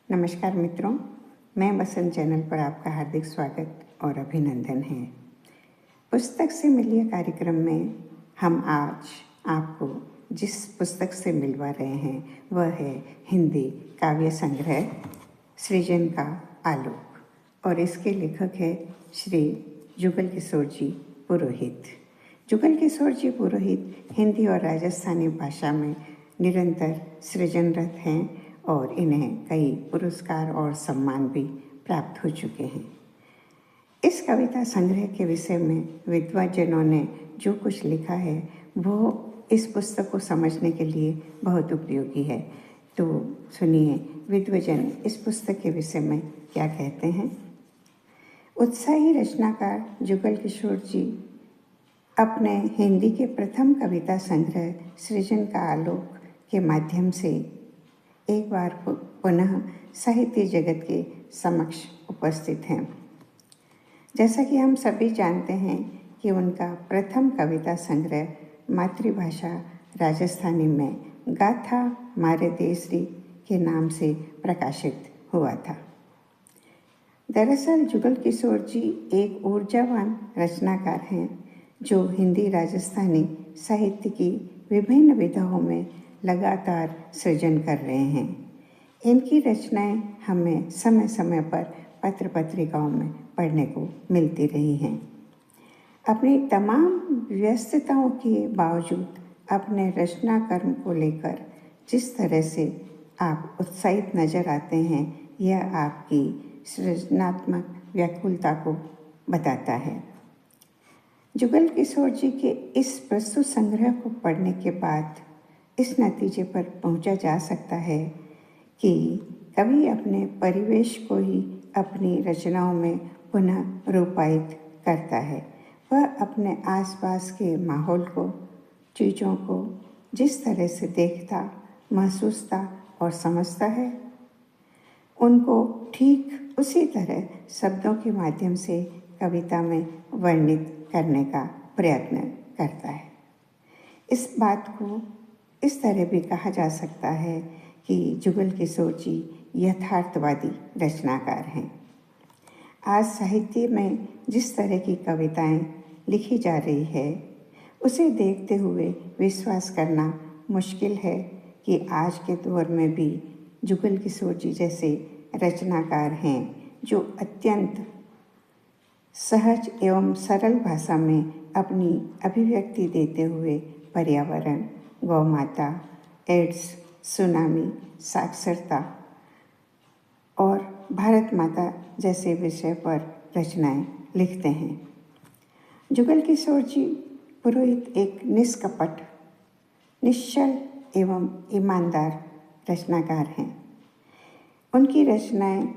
नमस्कार मित्रों, मैं बसंत चैनल पर आपका हार्दिक स्वागत और अभिनंदन है। पुस्तक से मिलिए कार्यक्रम में हम आज आपको जिस पुस्तक से मिलवा रहे हैं वह है हिंदी काव्य संग्रह सृजन का आलोक और इसके लेखक है श्री जुगल किशोर जी पुरोहित। जुगल किशोर जी पुरोहित हिंदी और राजस्थानी भाषा में निरंतर सृजनरत हैं और इन्हें कई पुरस्कार और सम्मान भी प्राप्त हो चुके हैं। इस कविता संग्रह के विषय में विद्वजनों ने जो कुछ लिखा है वो इस पुस्तक को समझने के लिए बहुत उपयोगी है। तो सुनिए विद्वजन इस पुस्तक के विषय में क्या कहते हैं। उत्साही रचनाकार जुगल किशोर जी अपने हिंदी के प्रथम कविता संग्रह सृजन का आलोक के माध्यम से एक बार पुनः साहित्य जगत के समक्ष उपस्थित हैं। जैसा कि हम सभी जानते हैं कि उनका प्रथम कविता संग्रह मातृभाषा राजस्थानी में गाथा मारे देसरी के नाम से प्रकाशित हुआ था। दरअसल जुगल किशोर जी एक ऊर्जावान रचनाकार हैं जो हिंदी राजस्थानी साहित्य की विभिन्न विधाओं में लगातार सृजन कर रहे हैं। इनकी रचनाएं हमें समय समय पर पत्र पत्रिकाओं में पढ़ने को मिलती रही हैं। अपनी तमाम व्यस्तताओं के बावजूद अपने रचना कर्म को लेकर जिस तरह से आप उत्साहित नजर आते हैं यह आपकी सृजनात्मक व्याकुलता को बताता है। जुगल किशोर जी के इस प्रस्तुत संग्रह को पढ़ने के बाद इस नतीजे पर पहुंचा जा सकता है कि कवि अपने परिवेश को ही अपनी रचनाओं में पुनः रूपायित करता है। वह अपने आसपास के माहौल को, चीज़ों को जिस तरह से देखता, महसूसता और समझता है उनको ठीक उसी तरह शब्दों के माध्यम से कविता में वर्णित करने का प्रयत्न करता है। इस बात को इस तरह भी कहा जा सकता है कि जुगल किशोर जी यथार्थवादी रचनाकार हैं। आज साहित्य में जिस तरह की कविताएं लिखी जा रही है उसे देखते हुए विश्वास करना मुश्किल है कि आज के दौर में भी जुगल किशोर जी जैसे रचनाकार हैं जो अत्यंत सहज एवं सरल भाषा में अपनी अभिव्यक्ति देते हुए पर्यावरण, गौ माता, एड्स, सुनामी, साक्षरता और भारत माता जैसे विषय पर रचनाएं लिखते हैं। जुगल किशोर जी पुरोहित एक निष्कपट, निश्चल एवं ईमानदार रचनाकार हैं। उनकी रचनाएं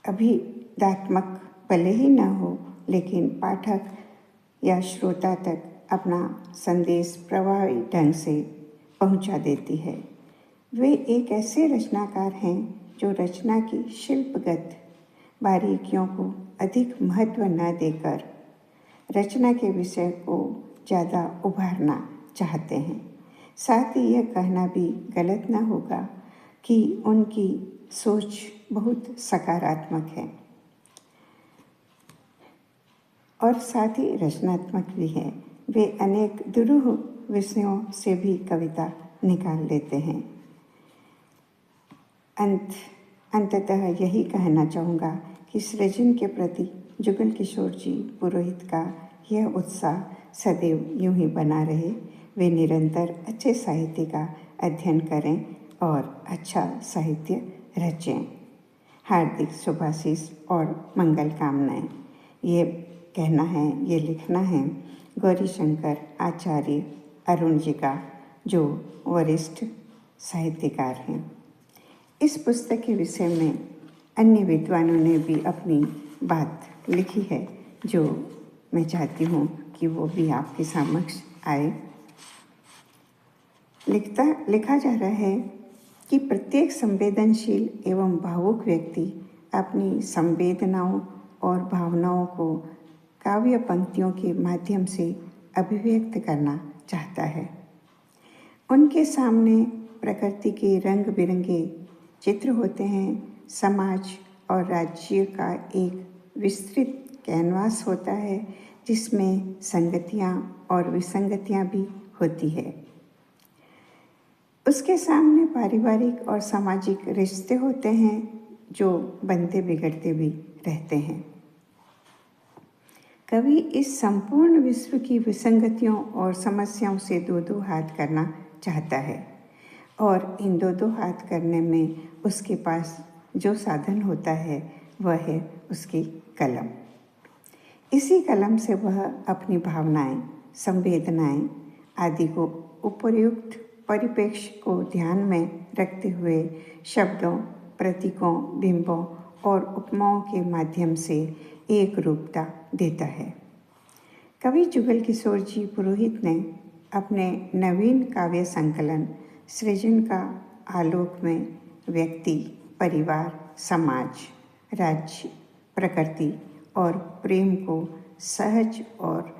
अभिदात्मक भले ही न हो लेकिन पाठक या श्रोता तक अपना संदेश प्रभावी ढंग से पहुंचा देती है। वे एक ऐसे रचनाकार हैं जो रचना की शिल्पगत बारीकियों को अधिक महत्व न देकर रचना के विषय को ज़्यादा उभारना चाहते हैं। साथ ही यह कहना भी गलत न होगा कि उनकी सोच बहुत सकारात्मक है और साथ ही रचनात्मक भी है। वे अनेक दुरूह विषयों से भी कविता निकाल लेते हैं। अंततः यही कहना चाहूँगा कि सृजन के प्रति जुगल किशोर जी पुरोहित का यह उत्साह सदैव यूं ही बना रहे। वे निरंतर अच्छे साहित्य का अध्ययन करें और अच्छा साहित्य रचें। हार्दिक शुभाशीष और मंगल कामनाएं। ये कहना है, ये लिखना है गौरी शंकर आचार्य अरुण जी का, जो वरिष्ठ साहित्यकार हैं। इस पुस्तक के विषय में अन्य विद्वानों ने भी अपनी बात लिखी है जो मैं चाहती हूँ कि वो भी आपके समक्ष आए। लिखा जा रहा है कि प्रत्येक संवेदनशील एवं भावुक व्यक्ति अपनी संवेदनाओं और भावनाओं को काव्य पंक्तियों के माध्यम से अभिव्यक्त करना चाहता है। उनके सामने प्रकृति के रंग बिरंगे चित्र होते हैं समाज और राज्य का एक विस्तृत कैनवास होता है जिसमें संगतियाँ और विसंगतियाँ भी होती है। उसके सामने पारिवारिक और सामाजिक रिश्ते होते हैं जो बनते बिगड़ते भी रहते हैं। कवि इस संपूर्ण विश्व की विसंगतियों और समस्याओं से दो दो हाथ करना चाहता है और इन दो दो हाथ करने में उसके पास जो साधन होता है वह है उसकी कलम। इसी कलम से वह अपनी भावनाएं, संवेदनाएं आदि को उपर्युक्त परिप्रेक्ष्य को ध्यान में रखते हुए शब्दों, प्रतीकों, बिंबों और उपमाओं के माध्यम से एक रूपता देता है। कवि जुगल किशोर जी पुरोहित ने अपने नवीन काव्य संकलन सृजन का आलोक में व्यक्ति, परिवार, समाज, राज्य, प्रकृति और प्रेम को सहज और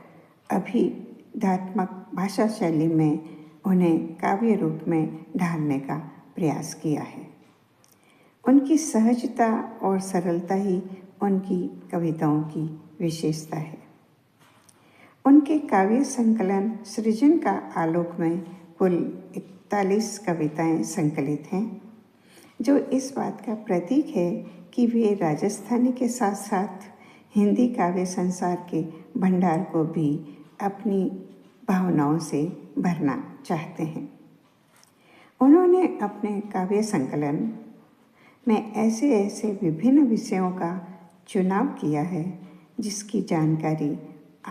अभिधात्मक भाषा शैली में उन्हें काव्य रूप में ढालने का प्रयास किया है। उनकी सहजता और सरलता ही उनकी कविताओं की विशेषता है। उनके काव्य संकलन सृजन का आलोक में कुल 41 कविताएं संकलित हैं, जो इस बात का प्रतीक है कि वे राजस्थानी के साथ साथ हिंदी काव्य संसार के भंडार को भी अपनी भावनाओं से भरना चाहते हैं। उन्होंने अपने काव्य संकलन में ऐसे विभिन्न विषयों का चुनाव किया है जिसकी जानकारी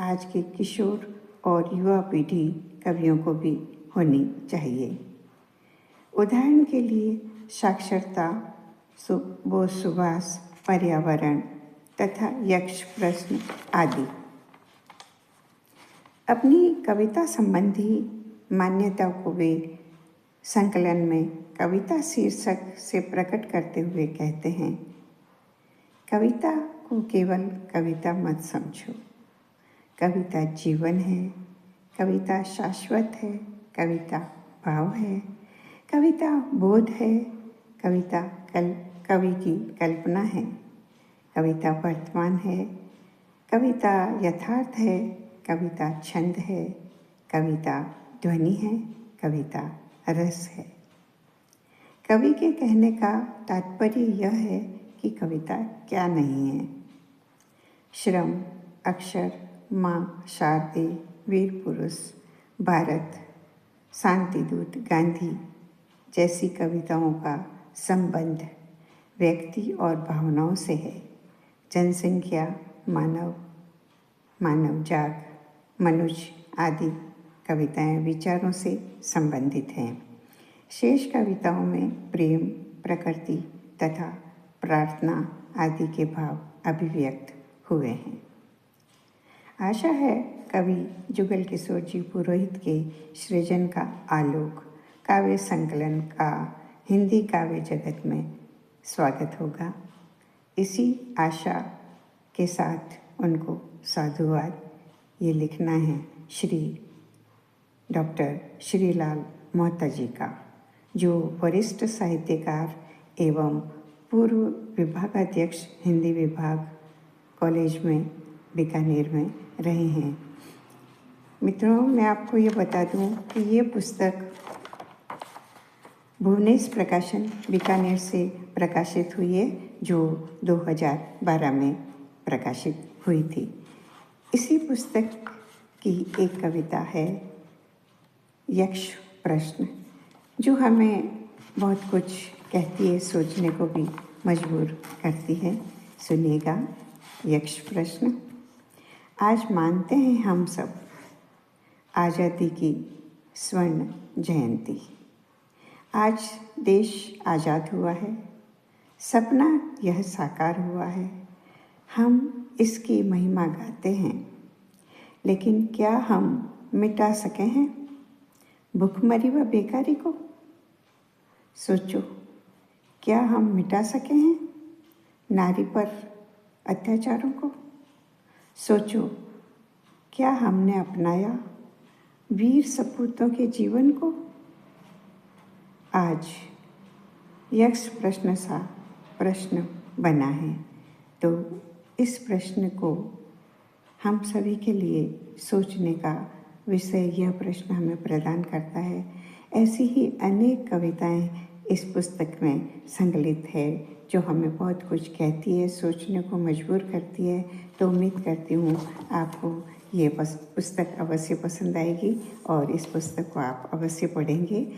आज के किशोर और युवा पीढ़ी कवियों को भी होनी चाहिए। उदाहरण के लिए साक्षरता, सुभाष, पर्यावरण तथा यक्ष प्रश्न आदि। अपनी कविता संबंधी मान्यताओं को वे संकलन में कविता शीर्षक से प्रकट करते हुए कहते हैं, कविता को केवल कविता मत समझो। कविता जीवन है, कविता शाश्वत है, कविता भाव है, कविता बोध है, कविता कवि की कल्पना है, कविता वर्तमान है, कविता यथार्थ है, कविता छंद है, कविता ध्वनि है, कविता रस है। कवि के कहने का तात्पर्य यह है कि कविता क्या नहीं है। श्रम, अक्षर, माँ, शारदे, वीर पुरुष, भारत, शांतिदूत, गांधी जैसी कविताओं का संबंध व्यक्ति और भावनाओं से है। जनसंख्या, मानव जाग, मनुष्य आदि कविताएं विचारों से संबंधित हैं। शेष कविताओं में प्रेम, प्रकृति तथा प्रार्थना आदि के भाव अभिव्यक्त हुए हैं। आशा है कवि जुगल किशोर जी पुरोहित के सृजन का आलोक काव्य संकलन का हिंदी काव्य जगत में स्वागत होगा। इसी आशा के साथ उनको साधुवाद ये लिखना है श्री डॉक्टर श्रीलाल मोहता जी का, जो वरिष्ठ साहित्यकार एवं पूर्व विभागाध्यक्ष हिंदी विभाग कॉलेज में बीकानेर में रहे हैं। मित्रों, मैं आपको ये बता दूं कि ये पुस्तक भुवनेश प्रकाशन बीकानेर से प्रकाशित हुई है, जो 2012 में प्रकाशित हुई थी। इसी पुस्तक की एक कविता है यक्ष प्रश्न, जो हमें बहुत कुछ कहती है, सोचने को भी मजबूर करती है। सुनिएगा यक्ष प्रश्न। आज मानते हैं हम सब आज़ादी की स्वर्ण जयंती। आज देश आज़ाद हुआ है, सपना यह साकार हुआ है। हम इसकी महिमा गाते हैं, लेकिन क्या हम मिटा सके हैं भूखमरी व बेकारी को? सोचो, क्या हम मिटा सके हैं नारी पर अत्याचारों को? सोचो, क्या हमने अपनाया वीर सपूतों के जीवन को? आज यक्ष प्रश्न सा प्रश्न बना है। तो इस प्रश्न को हम सभी के लिए सोचने का विषय यह प्रश्न हमें प्रदान करता है। ऐसी ही अनेक कविताएं इस पुस्तक में संकलित है जो हमें बहुत कुछ कहती है, सोचने को मजबूर करती है। तो उम्मीद करती हूँ आपको ये पुस्तक अवश्य पसंद आएगी और इस पुस्तक को आप अवश्य पढ़ेंगे।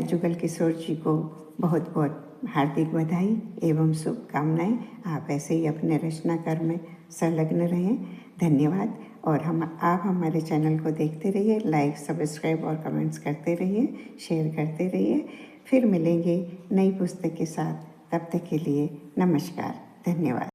जुगल किशोर जी को बहुत बहुत हार्दिक बधाई एवं शुभकामनाएं। आप ऐसे ही अपने रचना कर्म में संलग्न रहें। धन्यवाद। और आप हमारे चैनल को देखते रहिए, लाइक, सब्सक्राइब और कमेंट्स करते रहिए, शेयर करते रहिए। फिर मिलेंगे नई पुस्तक के साथ। तब तक के लिए नमस्कार, धन्यवाद।